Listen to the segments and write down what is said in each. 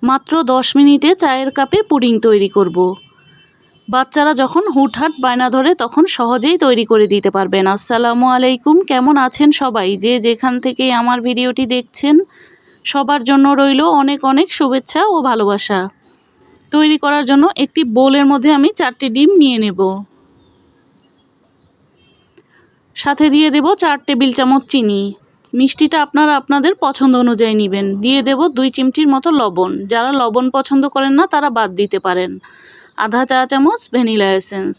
মাত্র 10 মিনিটে চায়ের কাপে পুডিং তৈরি করব। বাচ্চারা যখন হুটহাট বায়না ধরে তখন সহজেই তৈরি করে দিতে পারবেন। আসসালামু আলাইকুম, কেমন আছেন সবাই? যে যেখান থেকে আমার ভিডিওটি দেখছেন সবার জন্য রইল অনেক অনেক শুভেচ্ছা ও ভালোবাসা। তৈরি করার জন্য একটি বোলের মধ্যে আমি 4টি ডিম নিয়ে নেব। সাথে দিয়ে দেব 4 টেবিল চামচ চিনি। মিষ্টিটা আপনারা আপনাদের পছন্দ অনুযায়ী নেবেন। দিয়ে দেব 2 চিমটির মতো লবণ। যারা লবণ পছন্দ করেন না তারা বাদ দিতে পারেন। আধা চা চামচ ভ্যানিলা এসেন্স।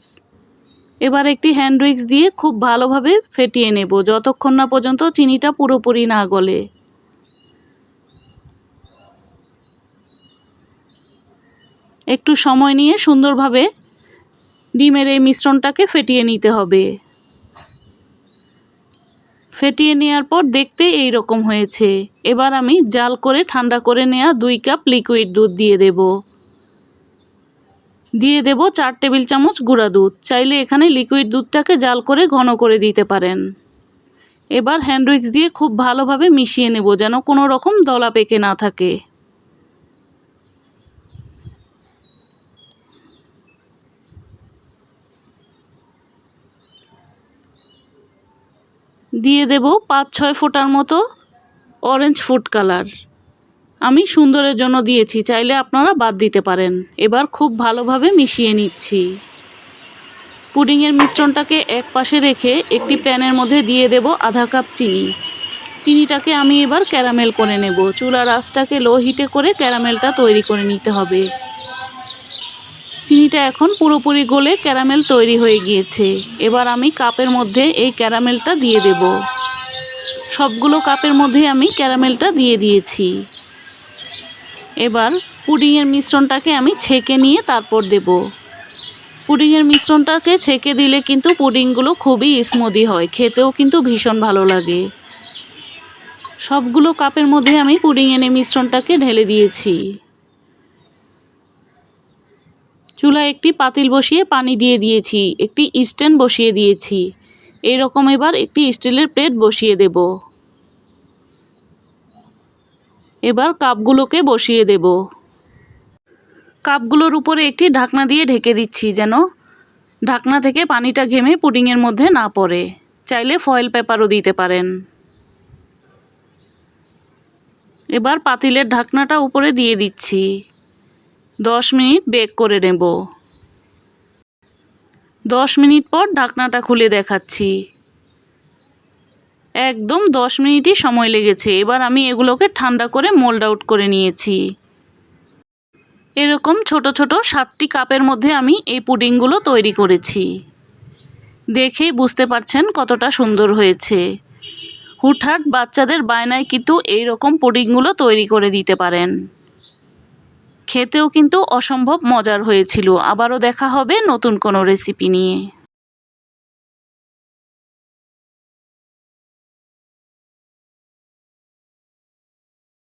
এবার একটি হ্যান্ড উইক্স দিয়ে খুব ভালোভাবে ফেটিয়ে নেব যতক্ষণ না পর্যন্ত চিনিটা পুরোপুরি না গলে। একটু সময় নিয়ে সুন্দরভাবে ডিমের এই মিশ্রণটাকে ফেটিয়ে নিতে হবে। ফেটিয়ে নেওয়ার পর দেখতে এই রকম হয়েছে। এবার আমি জাল করে ঠান্ডা করে নেওয়া 2 কাপ লিকুইড দুধ দিয়ে দেব। দিয়ে দেব 4 টেবিল চামচ গুঁড়া দুধ। চাইলে এখানে লিকুইড দুধটাকে জাল করে ঘন করে দিতে পারেন। এবার হ্যান্ড উইক্স দিয়ে খুব ভালোভাবে মিশিয়ে নেব যেন কোনো রকম দলা পেকে না থাকে। দিয়ে দেব 5-6 ফোঁটার মতো অরেঞ্জ ফুড কালার। আমি সুন্দরের জন্য দিয়েছি, চাইলে আপনারা বাদ দিতে পারেন। এবার খুব ভালোভাবে মিশিয়ে নিচ্ছি। পুডিংয়ের মিশ্রণটাকে এক পাশে রেখে একটি প্যানের মধ্যে দিয়ে দেব আধা কাপ চিনি। চিনিটাকে আমি এবার ক্যারামেল করে নেব। চুলার আঁচটাকে লো হিটে করে ক্যারামেলটা তৈরি করে নিতে হবে। চিনিটা এখন পুরোপুরি গলে ক্যারামেল তৈরি হয়ে গিয়েছে। এবার আমি কাপের মধ্যে এই ক্যারামেলটা দিয়ে দেব। সবগুলো কাপের মধ্যে আমি ক্যারামেলটা দিয়ে দিয়েছি। এবার পুডিংয়ের মিশ্রণটাকে আমি ছেঁকে নিয়ে তারপর দেব। পুডিংয়ের মিশ্রণটাকে ছেঁকে দিলে কিন্তু পুডিংগুলো খুবই স্মুদি হয়, খেতেও কিন্তু ভীষণ ভালো লাগে। সবগুলো কাপের মধ্যে আমি পুডিংয়ের মিশ্রণটাকে ঢেলে দিয়েছি। চুলায় একটি পাতিল বসিয়ে পানি দিয়ে দিয়েছি, একটি স্ট্যান্ড বসিয়ে দিয়েছি। এইরকম এবার একটি স্টিলের প্লেট বসিয়ে দেব। এবার কাপগুলোকে বসিয়ে দেব। কাপগুলোর উপরে একটি ঢাকনা দিয়ে ঢেকে দিচ্ছি যেন ঢাকনা থেকে পানিটা ঘেমে পুডিংয়ের মধ্যে না পড়ে। চাইলে ফয়েল পেপারও দিতে পারেন। এবার পাতিলের ঢাকনাটা উপরে দিয়ে দিচ্ছি। 10 মিনিট বেক করে নেব। 10 মিনিট পর ঢাকনাটা খুলে দেখাচ্ছি। একদম 10 মিনিটই সময় লেগেছে। এবার আমি এগুলোকে ঠান্ডা করে মোল্ড আউট করে নিয়েছি। এরকম ছোট ছোট 7টি কাপের মধ্যে আমি এই পুডিংগুলো তৈরি করেছি। দেখেই বুঝতে পারছেন কতটা সুন্দর হয়েছে। হুটহাট বাচ্চাদের বায়নায় কিন্তু এই রকম পুডিংগুলো তৈরি করে দিতে পারেন। খেতেও কিন্তু অসম্ভব মজার হয়েছিল। আবারও দেখা হবে নতুন কোনো রেসিপি নিয়ে।